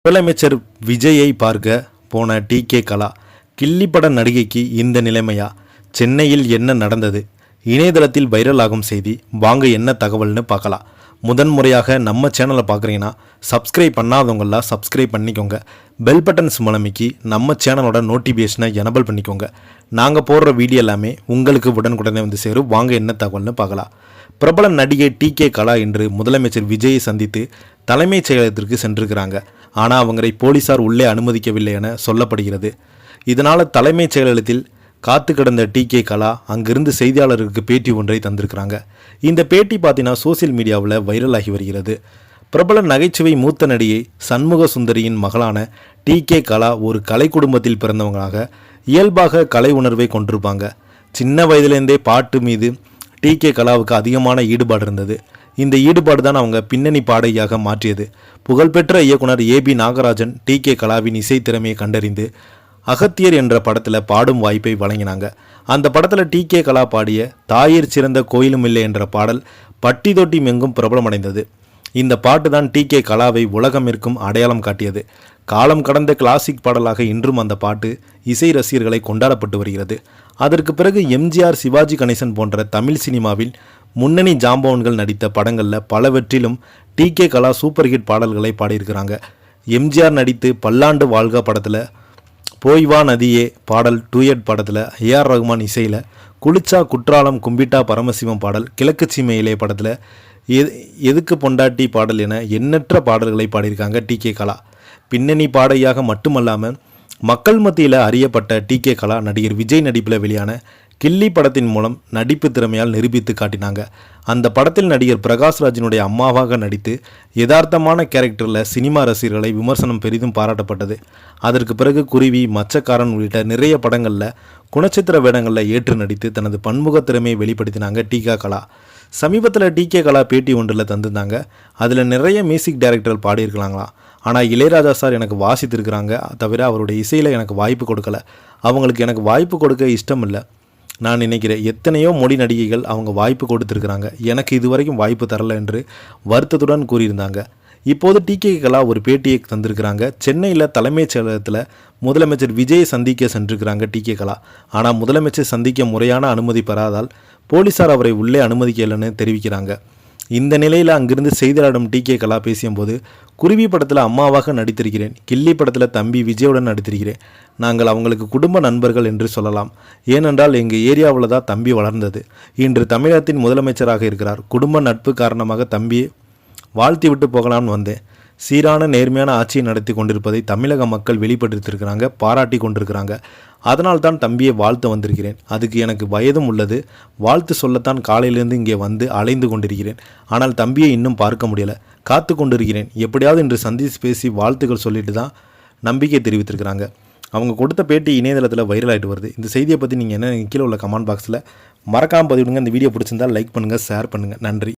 முதலமைச்சர் விஜயை பார்க்க போன டிகே கலா. கில்லி பட நடிகைக்கு இந்த நிலைமையா? சென்னையில் என்ன நடந்தது? இணையதளத்தில் வைரல் ஆகும் செய்தி. வாங்க என்ன தகவல்னு பார்க்கலாம். முதன்முறையாக நம்ம சேனலை பார்க்குறீங்கன்னா சப்ஸ்கிரைப் பண்ணாதவங்களாம் சப்ஸ்கிரைப் பண்ணிக்கோங்க. பெல் பட்டன்ஸ் மூலமிக்கி நம்ம சேனலோட நோட்டிஃபிகேஷனை எனபிள் பண்ணிக்கோங்க. நாங்கள் போடுற வீடியோ எல்லாமே உங்களுக்கு உடனுக்குடனே வந்து சேரும். வாங்க என்ன தகவல்னு பார்க்கலாம். பிரபல நடிகை டிகே கலா இன்று முதலமைச்சர் விஜயை சந்தித்து தலைமைச் செயலகத்திற்கு சென்றிருக்கிறாங்க. ஆனால் அவங்களை போலீசார் உள்ளே அனுமதிக்கவில்லை என சொல்லப்படுகிறது. இதனால் தலைமைச் செயலகத்தில் காத்து கிடந்த டிகே கலா அங்கிருந்து செய்தியாளருக்கு பேட்டி ஒன்றை தந்திருக்கிறாங்க. இந்த பேட்டி பார்த்தீங்கன்னா சோசியல் மீடியாவில் வைரலாகி வருகிறது. பிரபல நகைச்சுவை மூத்த நடிகை சண்முக சுந்தரியின் மகளான டிகே கலா ஒரு கலை குடும்பத்தில் பிறந்தவங்களாக இயல்பாக கலை உணர்வை கொண்டிருப்பாங்க. சின்ன வயதிலேருந்தே பாட்டு மீது டிகே கலாவுக்கு அதிகமான ஈடுபாடு இருந்தது. இந்த ஈடுபாடு தான் அவங்க பின்னணி பாடகியாக மாற்றியது. புகழ்பெற்ற இயக்குனர் ஏபி நாகராஜன் டிகே கலாவின் இசை திறமையை கண்டறிந்து அகத்தியர் என்ற படத்தில் பாடும் வாய்ப்பை வழங்கினாங்க. அந்த படத்தில் டிகே கலா பாடிய தாயிற் சிறந்த கோயிலும் இல்லை என்ற பாடல் பட்டி தொட்டி மெங்கும் பிரபலமடைந்தது. இந்த பாட்டு தான் டிகே கலாவை உலகமிற்கும் அடையாளம் காட்டியது. காலம் கடந்த கிளாசிக் பாடலாக இன்றும் அந்த பாட்டு இசை ரசிகர்களை கொண்டாடப்பட்டு வருகிறது. அதற்கு பிறகு எம்ஜிஆர், சிவாஜி கணேசன் போன்ற தமிழ் சினிமாவில் முன்னணி ஜாம்பவன்கள் நடித்த படங்களில் பலவற்றிலும் டிகே கலா சூப்பர் ஹிட் பாடல்களை பாடியிருக்கிறாங்க. எம்ஜிஆர் நடித்து பல்லாண்டு வாழ்க படத்தில் போய் வா நதியே பாடல், டூயட் படத்தில் ஏஆர் ரகுமான் இசையில் குளிச்சா குற்றாலம் கும்பிட்டா பரமசிவம் பாடல், கிழக்கு சீமையிலே படத்தில் எதுக்கு பொண்டாட்டி பாடல் என எண்ணற்ற பாடல்களை பாடியிருக்காங்க டிகே கலா. பின்னணி பாடகியாக மட்டுமல்லாமல் மக்கள் மத்தியில் அறியப்பட்ட டிகே கலா நடிகர் விஜய் நடிப்பில் வெளியான கில்லி படத்தின் மூலம் நடிப்பு திறமையால் நிரூபித்து காட்டினாங்க. அந்த படத்தில் நடிகர் பிரகாஷ்ராஜினுடைய அம்மாவாக நடித்து யதார்த்தமான கேரக்டரில் சினிமா ரசிகர்களை விமர்சனம் பெரிதும் பாராட்டப்பட்டது. அதற்கு பிறகு குருவி, மச்சக்காரன் உள்ளிட்ட நிறைய படங்களில் குணச்சித்திர வேடங்களில் ஏற்று நடித்து தனது பன்முக திறமையை வெளிப்படுத்தினாங்க டிகே கலா. சமீபத்தில் டிகே கலா பேட்டி ஒன்றில் தந்திருந்தாங்க. அதில் நிறைய மியூசிக் டைரக்டர்கள் பாடியிருக்கலாங்களாம். ஆனால் இளையராஜா சார் எனக்கு வாசித்திருக்கிறாங்க, தவிர அவருடைய இசையில் எனக்கு வாய்ப்பு கொடுக்கல. அவங்களுக்கு எனக்கு வாய்ப்பு கொடுக்க இஷ்டம் இல்லை. நான் நினைக்கிறேன் எத்தனையோ மொழி நடிகைகள் அவங்க வாய்ப்பு கொடுத்துருக்குறாங்க, எனக்கு இதுவரைக்கும் வாய்ப்பு தரலை என்று வருத்தத்துடன் கூறியிருந்தாங்க. இப்போது டிகே கலா ஒரு பேட்டியை தந்திருக்கிறாங்க. சென்னையில் தலைமைச் செயலகத்தில் முதலமைச்சர் விஜயை சந்திக்க சென்றிருக்கிறாங்க டிகே கலா. ஆனால் முதலமைச்சர் சந்திக்க முறையான அனுமதி பெறாதால் போலீசார் அவரை உள்ளே அனுமதிக்கலைன்னு தெரிவிக்கிறாங்க. இந்த நிலையில் அங்கிருந்து செய்தியாளரிடம் டிகே கலா பேசியபோது, குருவி படத்தில் அம்மாவாக நடித்திருக்கிறேன், கில்லி படத்தில் தம்பி விஜயுடன் நடித்திருக்கிறேன். நாங்கள் அவங்களுக்கு குடும்ப நண்பர்கள் என்று சொல்லலாம். ஏனென்றால் எங்கள் ஏரியாவில் தான் தம்பி வளர்ந்தது. இன்று தமிழகத்தின் முதலமைச்சராக இருக்கிறார். குடும்ப நட்பு காரணமாக தம்பியை வாழ்த்தி விட்டு போகலாம்னு வந்தேன். சீரான நேர்மையான ஆட்சியை நடத்தி கொண்டிருப்பதை தமிழக மக்கள் வெளிப்படுத்தியிருக்கிறாங்க, பாராட்டி கொண்டிருக்கிறாங்க. அதனால் தான் தம்பியை வாழ்த்து வந்திருக்கிறேன். அதுக்கு எனக்கு வயதும் உள்ளது. வாழ்த்து சொல்லத்தான் காலையிலேருந்து இங்கே வந்து அலைந்து கொண்டிருக்கிறேன். ஆனால் தம்பியை இன்னும் பார்க்க முடியலை, காத்து கொண்டிருக்கிறேன். எப்படியாவது இன்று சந்தித்து பேசி வாழ்த்துக்கள் சொல்லிட்டு தான் நம்பிக்கை தெரிவித்திருக்கிறாங்க. அவங்க கொடுத்த பேட்டி இணையதளத்தில் வைரல் ஆகிட்டு வருது. இந்த செய்தியை பற்றி நீங்கள் என்ன கீழே உள்ள கமெண்ட் பாக்ஸில் மறக்காமல் பதிவிடுங்க. இந்த வீடியோ பிடிச்சிருந்தால் லைக் பண்ணுங்கள், ஷேர் பண்ணுங்கள். நன்றி.